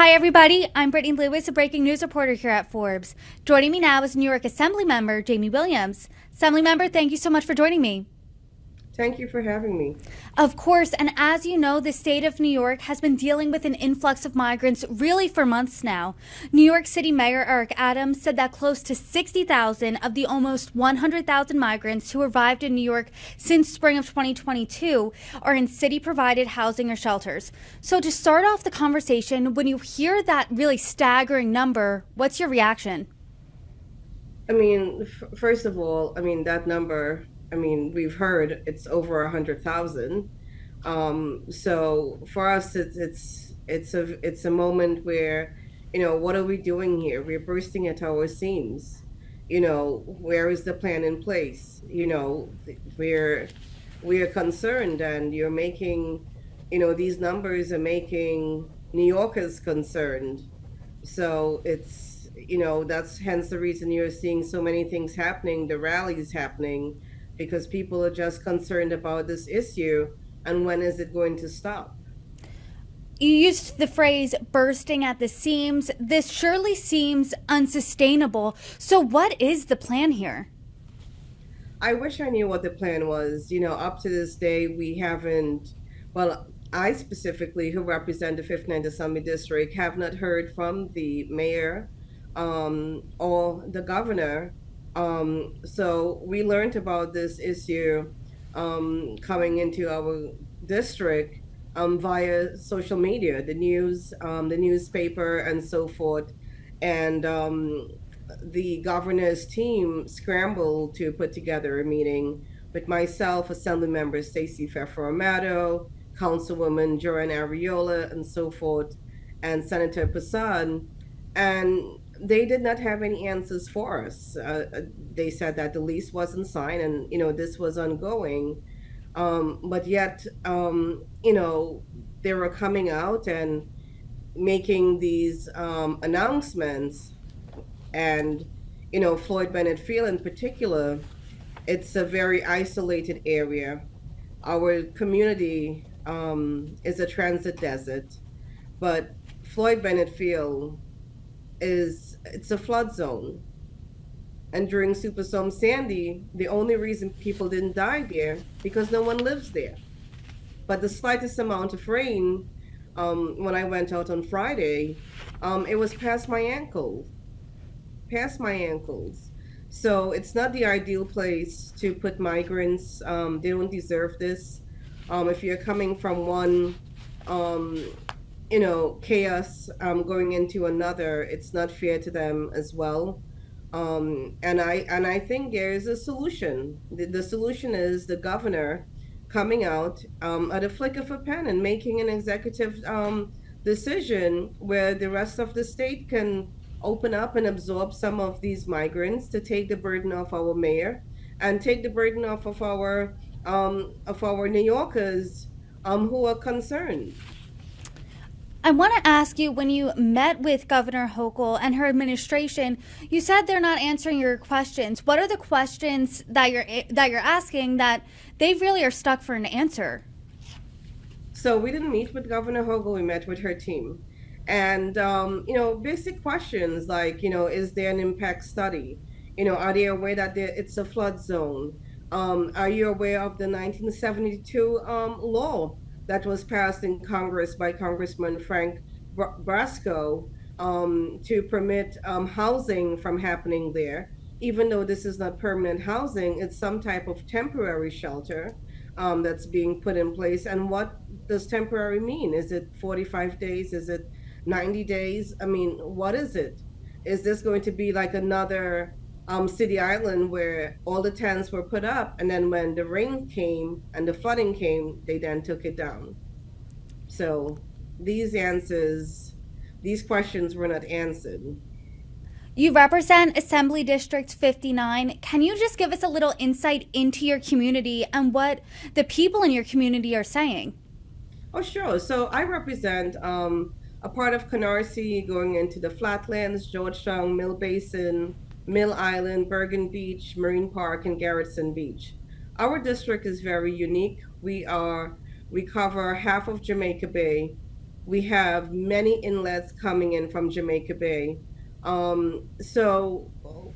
Hi, everybody. I'm Brittany Lewis, a breaking news reporter here at Forbes. Joining me now is New York Assemblymember Jaime Williams. Assemblymember, thank you so much for joining me. Thank you for having me. Of course, and as you know, the state of New York has been dealing with an influx of migrants really for months now. New York City Mayor Eric Adams said that close to 60,000 of the almost 100,000 migrants who arrived in New York since spring of 2022 are in city-provided housing or shelters. So to start off the conversation, when you hear that really staggering number, what's your reaction? First of all, that number, we've heard it's over 100,000. So for us, it's a moment where, what are we doing here? We're bursting at our seams. Where is the plan in place? We're concerned, and you're making, these numbers are making New Yorkers concerned. So that's hence the reason you're seeing so many things happening, the rallies happening, because people are just concerned about this issue and when is it going to stop. You used the phrase bursting at the seams. This surely seems unsustainable. So what is the plan here? I wish I knew what the plan was. Up to this day, we haven't, well, I specifically, who represent the 59th Assembly District, have not heard from the mayor or the governor. So we learned about this issue coming into our district via social media, the news, the newspaper, and so forth. And the governor's team scrambled to put together a meeting with myself, Assemblymember Stacey Fefer-Amato, Councilwoman Joanne Ariola, and so forth, and Senator Passan. And they did not have any answers for us. They said that the lease wasn't signed, and this was ongoing. But yet, they were coming out and making these announcements, and Floyd Bennett Field in particular, it's a very isolated area. Our community is a transit desert, but Floyd Bennett Field it's a flood zone. And during Superstorm Sandy, the only reason people didn't die there because no one lives there. But the slightest amount of rain, when I went out on Friday, it was past my ankles. So it's not the ideal place to put migrants. They don't deserve this. If you're coming from one chaos going into another, it's not fair to them as well. And I think there is a solution. The solution is the governor coming out at a flick of a pen and making an executive decision where the rest of the state can open up and absorb some of these migrants to take the burden off our mayor and take the burden off of our New Yorkers who are concerned. I want to ask you, when you met with Governor Hochul and her administration, you said they're not answering your questions. What are the questions that you're asking that they really are stuck for an answer? So we didn't meet with Governor Hochul. We met with her team, and basic questions like, is there an impact study? Are they aware that it's a flood zone? Are you aware of the 1972 law that was passed in Congress by Congressman Frank Brasco to permit housing from happening there? Even though this is not permanent housing, it's some type of temporary shelter that's being put in place. And what does temporary mean? Is it 45 days? Is it 90 days? What is it? Is this going to be like another City Island where all the tents were put up, and then when the rain came and the flooding came, they then took it down? So these questions were not answered. You represent Assembly District 59. Can you just give us a little insight into your community and what the people in your community are saying? Oh, sure. So I represent a part of Canarsie going into the Flatlands, Georgetown, Mill Basin, Mill Island, Bergen Beach, Marine Park, and Garrison Beach. Our district is very unique. We cover half of Jamaica Bay, We have many inlets coming in from Jamaica Bay. So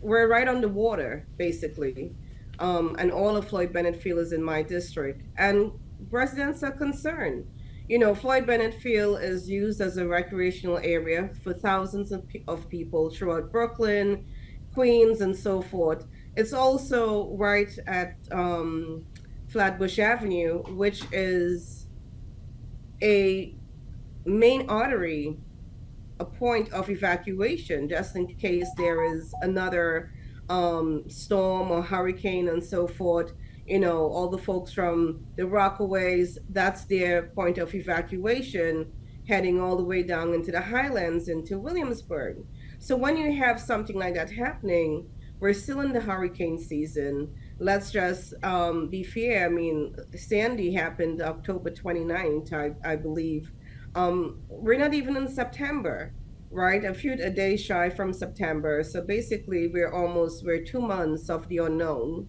we're right on the water, basically. And all of Floyd Bennett Field is in my district. And residents are concerned. You know, Floyd Bennett Field is used as a recreational area for thousands of people throughout Brooklyn, Queens, and so forth. It's also right at Flatbush Avenue, which is a main artery, a point of evacuation, just in case there is another storm or hurricane and so forth. You know, all the folks from the Rockaways, that's their point of evacuation, heading all the way down into the highlands into Williamsburg. So when you have something like that happening, we're still in the hurricane season. Let's just be fair. I mean, Sandy happened October 29th, I believe. We're not even in September, right? A day shy from September. So basically, we're 2 months of the unknown,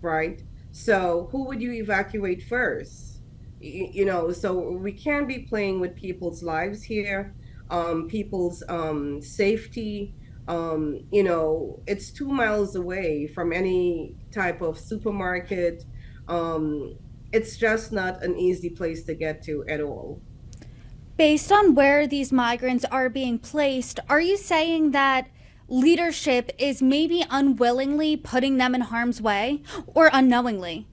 right? So who would you evacuate first? You know, so we can't be playing with people's lives here, people's safety. You know, it's 2 miles away from any type of supermarket. Um, it's just not an easy place to get to at all. Based on where these migrants are being placed, are you saying that leadership is maybe unwillingly putting them in harm's way or unknowingly?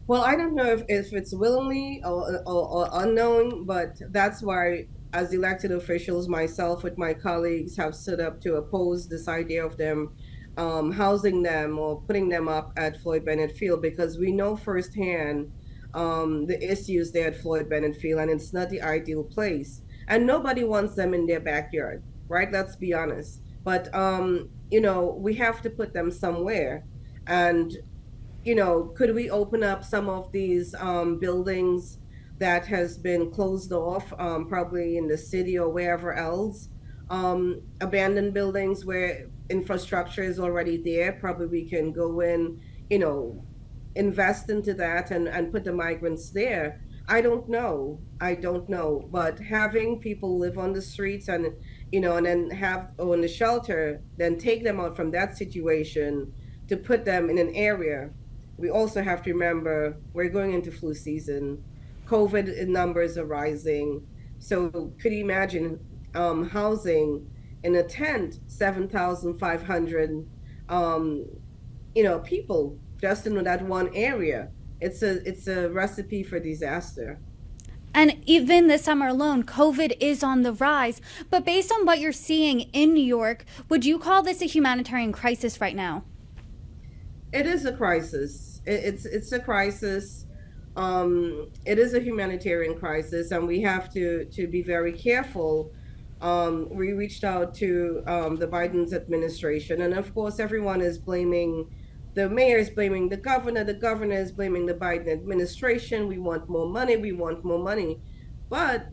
Well, I don't know if it's willingly or unknown, but that's why, as elected officials, myself with my colleagues have stood up to oppose this idea of them housing them or putting them up at Floyd Bennett Field, because we know firsthand the issues there at Floyd Bennett Field, and it's not the ideal place. And nobody wants them in their backyard, right? Let's be honest. But you know, we have to put them somewhere. And you know, could we open up some of these buildings that has been closed off, probably in the city or wherever else, abandoned buildings where infrastructure is already there? Probably we can go in, you know, invest into that and put the migrants there. I don't know. I don't know. But having people live on the streets and, you know, and then have own the shelter, then take them out from that situation to put them in an area. We also have to remember we're going into flu season. COVID numbers are rising. So could you imagine housing in a tent 7,500 um, you know, people just in that one area? It's a recipe for disaster. And even this summer alone, COVID is on the rise. But based on what you're seeing in New York, would you call this a humanitarian crisis right now? It is a crisis. It's a crisis. It is a humanitarian crisis, and we have to be very careful. We reached out to the Biden's administration, and of course, everyone is blaming the mayor is blaming the governor is blaming the Biden administration. We want more money. We want more money, but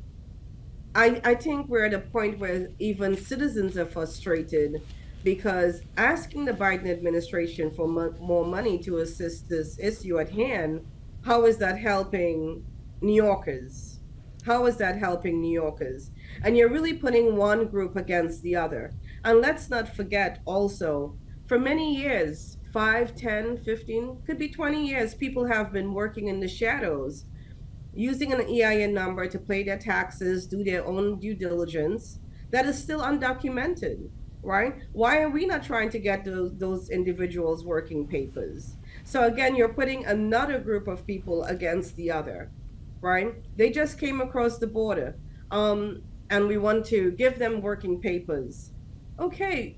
I think we're at a point where even citizens are frustrated, because asking the Biden administration for more money to assist this issue at hand, how is that helping New Yorkers? How is that helping New Yorkers? And you're really putting one group against the other. And let's not forget also, for many years, 5, 10, 15, could be 20 years, people have been working in the shadows, using an EIN number to pay their taxes, do their own due diligence, that is still undocumented, right? Why are we not trying to get those individuals working papers? So again, you're putting another group of people against the other, right? They just came across the border, and we want to give them working papers. Okay,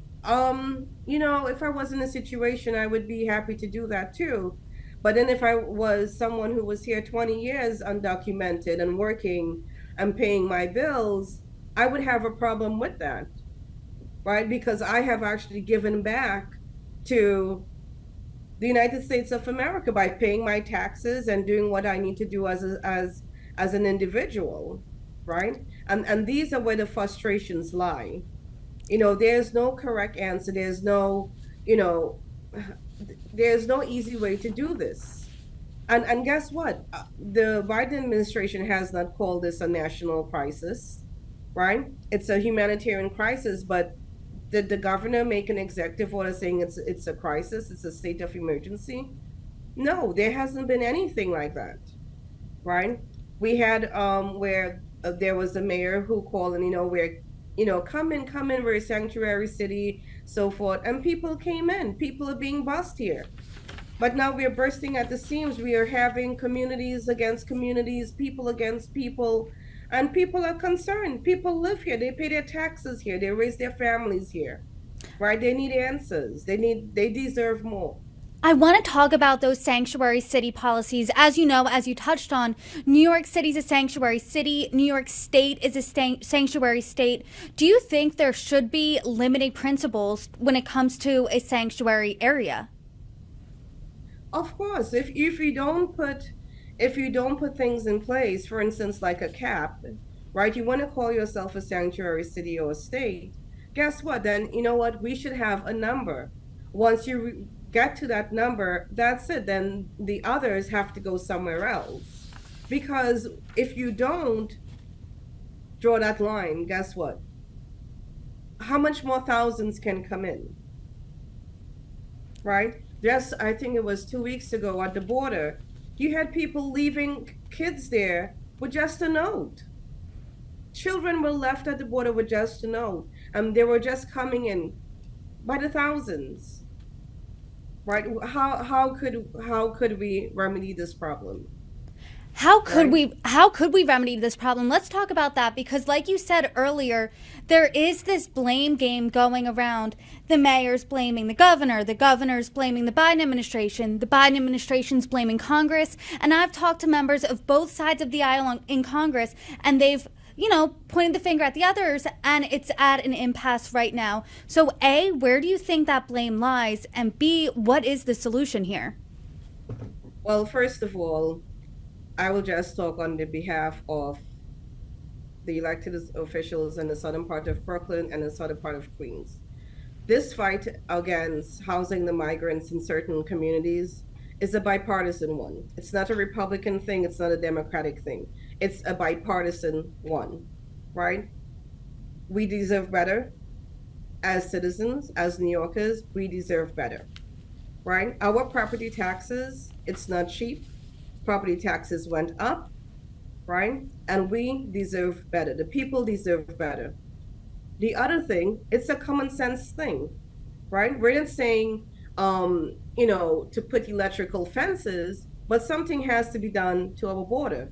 you know, if I was in a situation, I would be happy to do that too. But then if I was someone who was here 20 years undocumented and working and paying my bills, I would have a problem with that, right? Because I have actually given back to the United States of America by paying my taxes and doing what I need to do as an individual, right? And these are where the frustrations lie. You know, there's no correct answer. There's no, you know, there's no easy way to do this. And guess what? The Biden administration has not called this a national crisis, right? It's a humanitarian crisis, but did the governor make an executive order saying it's a crisis, it's a state of emergency? No, there hasn't been anything like that, right? We had where there was a mayor who called and where come in, we're a sanctuary city, so forth, and people came in. People are being bused here. But now we are bursting at the seams. We are having communities against communities, people against people, and people are concerned. People live here. They pay their taxes here. They raise their families here, right? They need answers. They deserve more. I want to talk about those sanctuary city policies. As you know, as you touched on, New York City is a sanctuary city. New York State is a sanctuary state. Do you think there should be limiting principles when it comes to a sanctuary area? Of course, if you don't put things in place, for instance, like a cap, right? You want to call yourself a sanctuary city or a state. Guess what? Then you know what? We should have a number. Once you get to that number, that's it. Then the others have to go somewhere else. Because if you don't draw that line, guess what? How much more thousands can come in? Right? Just, I think it was 2 weeks ago at the border, you had people leaving kids there with just a note. Children were left at the border with just a note. They were just coming in by the thousands. Right? How could we remedy this problem? How could we remedy this problem? Let's talk about that, because like you said earlier, there is this blame game going around. The mayor's blaming the governor's blaming the Biden administration's blaming Congress, and I've talked to members of both sides of the aisle in Congress, and they've pointed the finger at the others, and it's at an impasse right now. So A, where do you think that blame lies? And B, what is the solution here? Well, first of all, I will just talk on the behalf of the elected officials in the southern part of Brooklyn and the southern part of Queens. This fight against housing the migrants in certain communities is a bipartisan one. It's not a Republican thing, it's not a Democratic thing. It's a bipartisan one, right? We deserve better as citizens, as New Yorkers, we deserve better, right? Our property taxes, it's not cheap. Property taxes went up, right? And we deserve better. The people deserve better. The other thing, it's a common sense thing, right? We're not saying, to put electrical fences, but something has to be done to our border.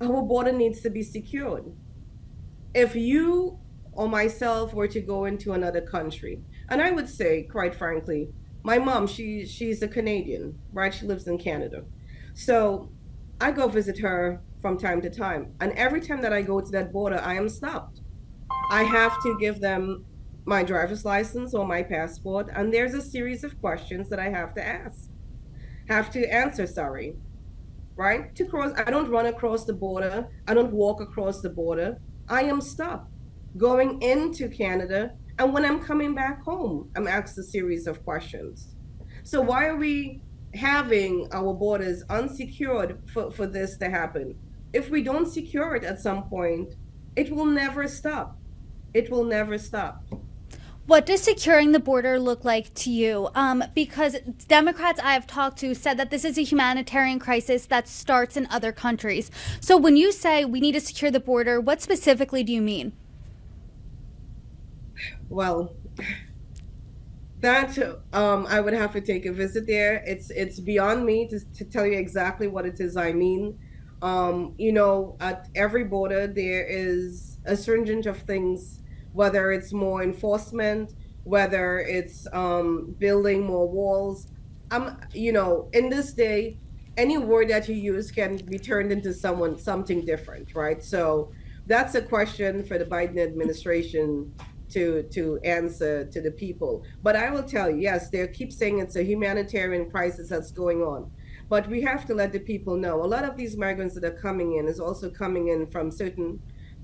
Our border needs to be secured. If you or myself were to go into another country, and I would say, quite frankly, my mom, she's a Canadian, right? She lives in Canada. So I go visit her from time to time. And every time that I go to that border, I am stopped. I have to give them my driver's license or my passport. And there's a series of questions that I have to answer, sorry. Right? To cross, I don't run across the border. I don't walk across the border. I am stopped going into Canada. And when I'm coming back home, I'm asked a series of questions. So why are we having our borders unsecured for this to happen? If we don't secure it at some point, it will never stop. It will never stop. What does securing the border look like to you? Because Democrats I have talked to said that this is a humanitarian crisis that starts in other countries. So when you say we need to secure the border, what specifically do you mean? Well, that I would have to take a visit there. It's beyond me to tell you exactly what it is I mean. At every border there is a stringent of things, whether it's more enforcement, whether it's building more walls. In this day, any word that you use can be turned into something different, right? So that's a question for the Biden administration to answer to the people. But I will tell you, yes, they keep saying it's a humanitarian crisis that's going on. But we have to let the people know a lot of these migrants that are coming in is also coming in from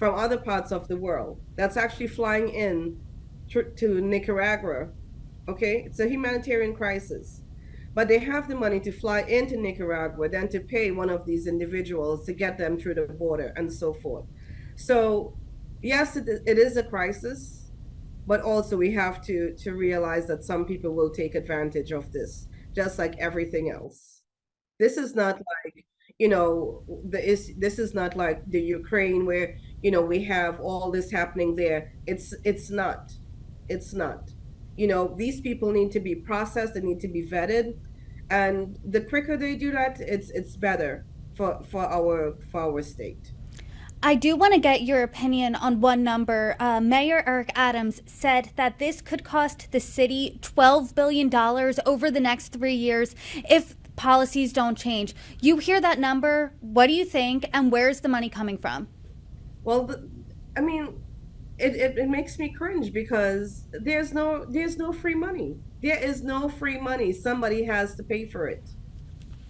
other parts of the world. That's actually flying in to Nicaragua. Okay, it's a humanitarian crisis. but they have the money to fly into Nicaragua, then to pay one of these individuals to get them through the border and so forth. So, yes, it is a crisis, but also we have to realize that some people will take advantage of this, just like everything else. This is not like, this is not like the Ukraine where, we have all this happening there. It's not. It's not. These people need to be processed, they need to be vetted. And the quicker they do that, it's better for our state. I do want to get your opinion on one number. Mayor Eric Adams said that this could cost the city $12 billion over the next 3 years if policies don't change. You hear that number, what do you think, and where's the money coming from? Well, I mean, it makes me cringe because there's no free money. There is no free money. Somebody has to pay for it,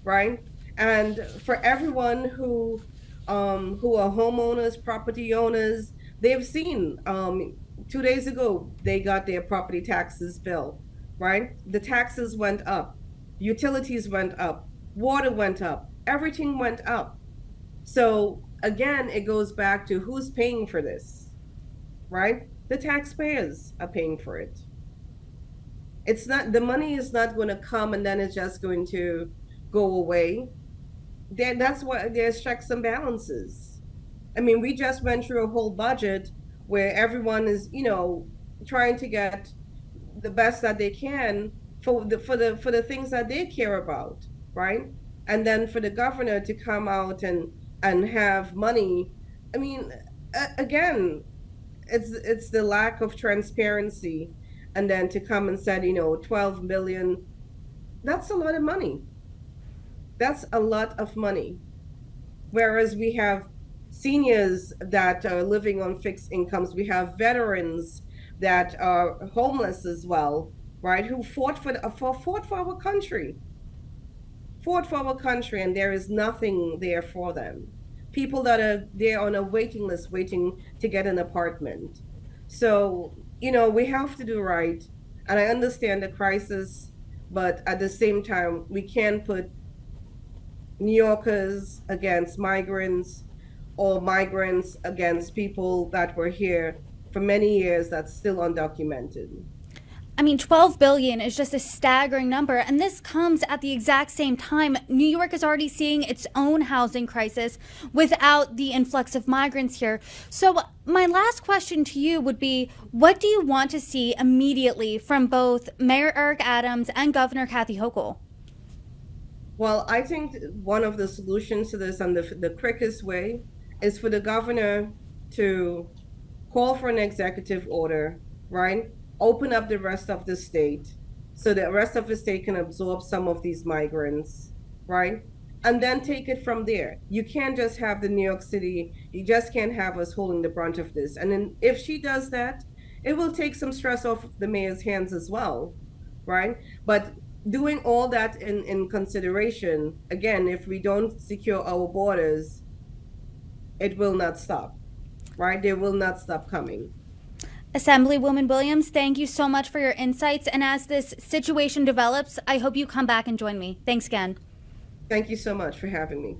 right? And for everyone who are homeowners, property owners, they've seen 2 days ago they got their property taxes bill, right? The taxes went up, utilities went up, water went up, everything went up. So again, it goes back to who's paying for this, right? The taxpayers are paying for it. It's not, the money is not going to come and then it's just going to go away. That's why there's checks and balances. I mean, we just went through a whole budget where everyone is, trying to get the best that they can for the things that they care about, right? And then for the governor to come out and have money. I mean, again, it's the lack of transparency, and then to come and say, 12 million, that's a lot of money. That's a lot of money. Whereas we have seniors that are living on fixed incomes, we have veterans that are homeless as well, right? Who fought for our country, and there is nothing there for them. People that are there on a waiting list, waiting to get an apartment. So, we have to do right. And I understand the crisis, but at the same time, we can't put New Yorkers against migrants or migrants against people that were here for many years that's still undocumented. I mean, 12 billion is just a staggering number, and this comes at the exact same time New York is already seeing its own housing crisis without the influx of migrants here. So my last question to you would be, what do you want to see immediately from both Mayor Eric Adams and Governor Kathy Hochul? Well, I think one of the solutions to this, and the quickest way, is for the governor to call for an executive order, right? Open up the rest of the state so the rest of the state can absorb some of these migrants, right? And then take it from there. You can't just have the New York City, you just can't have us holding the brunt of this. And then if she does that, it will take some stress off the mayor's hands as well, right? But doing all that in consideration, again, if we don't secure our borders, it will not stop, right? They will not stop coming. Assemblywoman Williams, thank you so much for your insights. And as this situation develops, I hope you come back and join me. Thanks again. Thank you so much for having me.